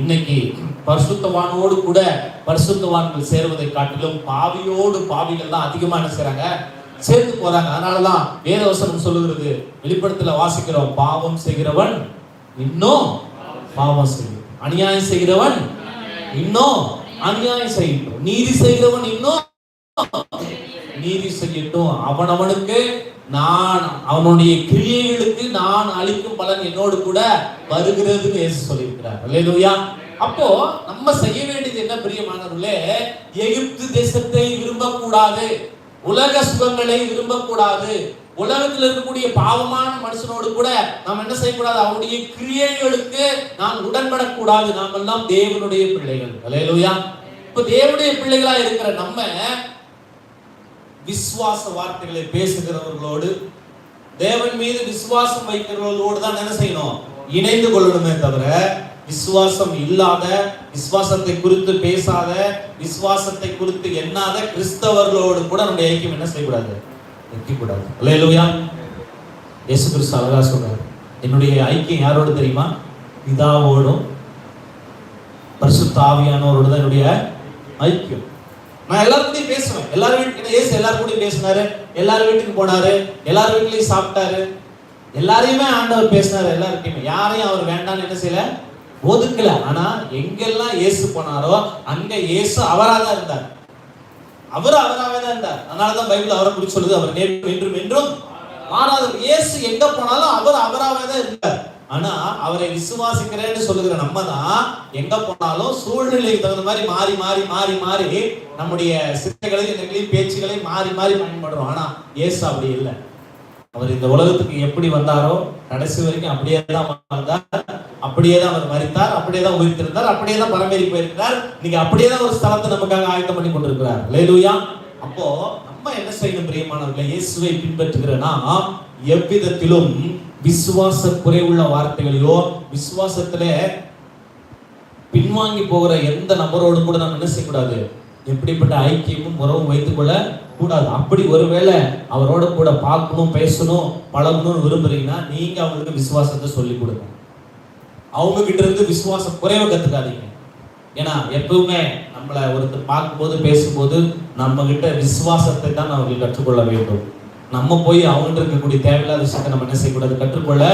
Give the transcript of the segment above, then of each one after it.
இன்னைக்கு பரிசுத்தவானோடு கூட பரிசுத்தவான்கள் சேர்வதை காட்டிலும் பாவியோடு பாவிகள் தான் அதிகமா என்ன செய்றாங்க, சேர்ந்து போறாங்க. அதனாலதான் வேதவசனம் சொல்லுகிறது, வெளிப்படுத்தல வாசிக்கிறோம், பாவம் செய்கிறவன் இன்னும் பாவம் செய்யும், அநியாயம் செய்கிறவன் இன்னும் அநியாயம் செய்யட்டும், நீதி செய்கிறவன் இன்னும் நீதி செய்யட்டும், அவனவனுக்கு நான் அவனுடைய கிரியைகளுக்கு நான் அளிக்கும் பலன் என்னோடு கூட வருகிறதுன்னு இயேசு சொல்லியிருக்கிறார். அல்லேலூயா. அப்போ நம்ம செய்ய வேண்டியது என்ன பிரியமானவர்களே, எகிப்து தேசத்தை விரும்பக்கூடாது, உலக சுகங்களை விரும்பக்கூடாது, உலகத்தில் இருக்கக்கூடிய பாவமான மனுஷனோடு கூட நாம் என்ன செய்யக்கூடாது, அவருடைய கிரியைகளுக்கு நாம் உடன்படக்கூடாது. நாம் எல்லாம் தேவனுடைய பிள்ளைகள். அல்லேலூயா. இப்ப தேவனுடைய பிள்ளைகளா இருக்கிற நம்ம விசுவாச வார்த்தைகளை பேசுகிறவர்களோடு, தேவன் மீது விசுவாசம் வைக்கிறவர்களோடு தான் என்ன செய்யணும், இணைந்து கொள்ளணுமே தவிர விசுவாசம் இல்லாத, விசுவாசத்தை குறித்து பேசாத, விசுவாசத்தை குறித்து எண்ணாத கிறிஸ்தவர்களோடு கூட நம்முடைய ஐக்கியம் என்ன செய்யக்கூடாது, வைக்கக்கூடாது. அல்லேலூயா. இயேசு கிறிஸ்து அழகா சொல்றார், என்னுடைய ஐக்கியம் யாரோடு தெரியுமா, பிதாவோடும் பரிசுத்த ஆவியானவரோடு தான் என்னுடைய ஐக்கியம். நான் எல்லாரும் கூடயும் பேசுவேன், எல்லாரும் வீட்டுக்கு இயேசு எல்லாரும் கூடயும் பேசினாரு, எல்லாரும் வீட்டுக்கு போனாரு, எல்லாரும் வீட்லயும் சாப்பிட்டாரு, எல்லாரையுமே ஆண்டவர் பேசினாரு, எல்லாருக்குமே யாரையும் அவர் வேண்டான்னு என்ன செய்யல, ஒதுக்கல. ஆனா எங்கெல்லாம் இயேசு போனாரோ அங்க இயேசு அவராதான் இருந்தார், அவராவே தான் இருந்தார். அதனாலதான் பைபிள் அவரை குறித்து சொல்லுது, அவர் நேற்றும் இன்றும் என்றும் மாறாதவர். இயேசு எங்க போனாலும் அவர் அவராவே தான் இருந்தார். ஆனா அவரை விசுவாசிக்கிறேன்னு சொல்லுகிற நம்ம தான் எங்க போனாலும் சூழ்நிலைக்கு தகுந்த மாதிரி மாறி மாறி மாறி மாறி நம்முடைய சிந்தைகளையும் பேச்சுகளையும் மாறி மாறி பயன்படுறோம். ஆனா இயேசு அப்படி இல்லை. அவர் இந்த உலகத்துக்கு எப்படி வந்தாரோ கடைசி வரைக்கும் அப்படியே தான் வந்தார், அப்படியே தான் அவர் மரித்தார், அப்படியே தான் உயிர்த்திருந்தார், அப்படியே தான் பரமேறி போயிருக்கிறார். நீங்க அப்படியே தான் ஒரு ஸ்தலத்தை நமக்காக ஆயத்தம் பண்ணி கொண்டிருக்கிறார். அல்லேலூயா. அப்போ நம்ம என்ன செய்யணும் பிரியமானவர்களே, இயேசுவை பின்பற்றுகிற நாம் எவ்விதத்திலும் விசுவாச குறைவுள்ள வார்த்தைகளையோ விசுவாசத்துல பின்வாங்கி போகிற எந்த நபரோடு கூட நம்ம என்ன செய்யக்கூடாது, எப்படிப்பட்ட ஐக்கியமும் உறவும் வைத்துக் கொள்ள கூடாது. அப்படி ஒருவேளை அவரோட கூட பார்க்கணும், பேசணும், பழகணும்னு விரும்புறீங்கன்னா நீங்க அவங்களுக்கு விசுவாசத்தை சொல்லிக் கொடுங்க. அவங்க கிட்ட இருந்து விசுவாச குறைவை கத்துக்காதீங்க. ஏன்னா எப்பவுமே நம்மளை ஒருத்தர் பார்க்கும்போது பேசும்போது நம்ம கிட்ட விசுவாசத்தை தான் அவர்கள் கற்றுக்கொள்ள வேண்டும். நம்ம போய் அவங்க இருக்கக்கூடிய தேவையில்லாத விஷயத்தை நம்ம என்ன செய்யக்கூடாது, கற்றுக்கொள்ள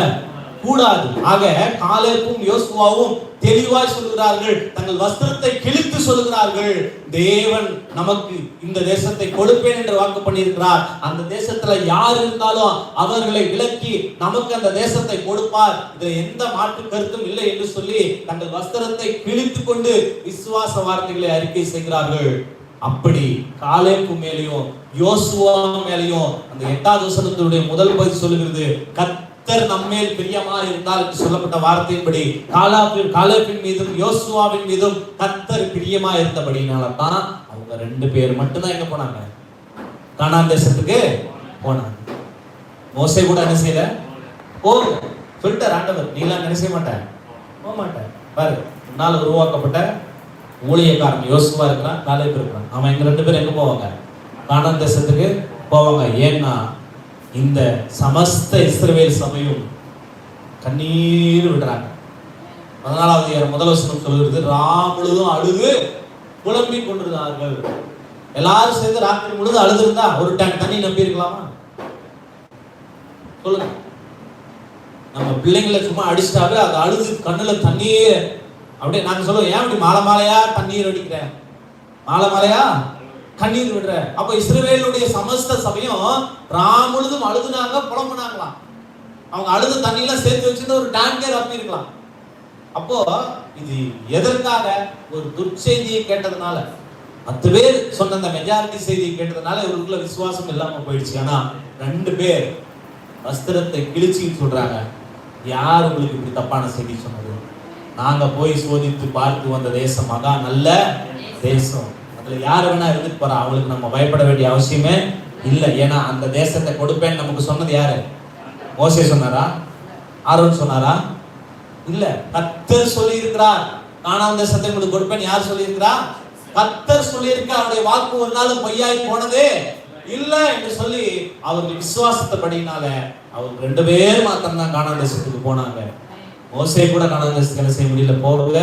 கூடாது. ஆக காலேபும் யோசுவாவும் தெளிவாய் சொல்கிறார்கள், தங்கள் வஸ்திரத்தை கிழித்து சொல்கிறார்கள், தேவன் நமக்கு இந்த தேசத்தை கொடுப்பேன் என்று வாக்கு பண்ணியிருக்கிறார், அந்த தேசத்துல யார் இருந்தாலும் அவர்களை விலக்கி நமக்கு அந்த தேசத்தை கொடுப்பார், இதுல எந்த மாற்று கருத்தும் இல்லை என்று சொல்லி தங்கள் வஸ்திரத்தை கிழித்து கொண்டு விசுவாச வார்த்தைகளை அறிக்கை செய்கிறார்கள். அப்படி காலேபு மேலையும் யோசுவா மேலையும் அந்த 8வது வசனத்தினுடைய முதல் பகுதி சொல்லுகிறது, கர்த்தர் நம்மேல் பிரியமா இருந்தால் என்று சொல்லப்பட்ட வார்த்தையின்படி காலேபின் மீதும் யோசுவாவின் மீதும் கர்த்தர் பிரியமா இருந்தபடினால தான் அவங்க 2 பேர் மட்டும்தான் எங்க போனாங்க, கானான் தேசத்துக்கு போனாங்க. மோசே கூட என்ன செய்யல, போங்க சொல்லிட்டார் ஆண்டவர், நீலாம் என்ன செய்ய மாட்டேன், போக மாட்டேன். பாரு, முன்னால் உருவாக்கப்பட்ட ஊழியக்காரன் யோசுவா இருக்கிறான், காலேப் இருக்கிறான், அவன் எங்க 2 பேரும் எங்க போவாங்க, கானான் தேசத்துக்கு போவாங்க. ஏன்னா இந்த சமஸ்த இஸ்ரவேல் சபையும் கண்ணீர் விடுறாங்க. 14வது முதல் வசனம் சொல்கிறது, முழுதும் அழுது புலம்பி கொண்டிருந்தார்கள். எல்லாரும் சேர்ந்து ராத்திரி முழுதும் அழுது இருந்தா ஒரு டேங்க் தண்ணி நம்பி இருக்கலாமா சொல்லுங்க? நம்ம பிள்ளைங்களை சும்மா அடிச்சிட்டாவே அது அழுது கண்ணுல தண்ணீர் அப்படியே நாங்க சொல்லுவோம், ஏன் அப்படி மாலை மாலையா தண்ணீர் அடிக்கிற, மாலை மாலையா கண்ணீர் விடுற. அப்ப இஸ்ரவேலுடைய சமஸ்த சபையும் முழுதும் அழுதுனாங்க, புலம்புனாங்களாம். அவங்க அழுது தண்ணியெல்லாம் சேர்த்து வச்சுட்டு ஒரு டேங்கே அப்பி இருக்கலாம். அப்போ இது எதற்காக, ஒரு துர்ச்செய்தியை கேட்டதுனால, 10 பேர் சொன்ன அந்த மெஜாரிட்டி செய்தியை கேட்டதுனால இவருக்குள்ள விசுவாசம் இல்லாம போயிடுச்சு. ஆனா 2 பேர் வஸ்திரத்தை கிழிச்சின்னு சொல்றாங்க, யார் உங்களுக்கு இப்படி தப்பான செய்தி சொன்னது, நாங்க போய் சோதித்து பார்த்து வந்த தேசம் மகா நல்ல தேசம், அதுல யாரு வேணா இருந்துட்டு போறா, அவங்களுக்கு நம்ம பயப்பட வேண்டிய அவசியமே இல்லை. ஏன்னா அந்த தேசத்தை கொடுப்பேன்னு நமக்கு சொன்னது யாரு, மோசே சொன்னாரா, ஆரோன் சொன்னாரா, இல்ல, கர்த்தர் சொல்லி இருக்கிறார். கானான் தேசத்தை உங்களுக்கு கொடுப்பேன் யார் சொல்லி இருக்கிறா, கர்த்தர் சொல்லி இருக்க. அவருடைய வாக்கு ஒரு நாள் பொய்யாய் போனதே இல்ல என்று சொல்லி அவர்கள் விசுவாசத்தை படினால அவங்க 2 பேர் மாத்திரம் தான் கானான் தேசத்துக்கு போனாங்க. மோசே கூட கானான் தேசத்துக்கு என்ன செய்ய முடியல, போகல.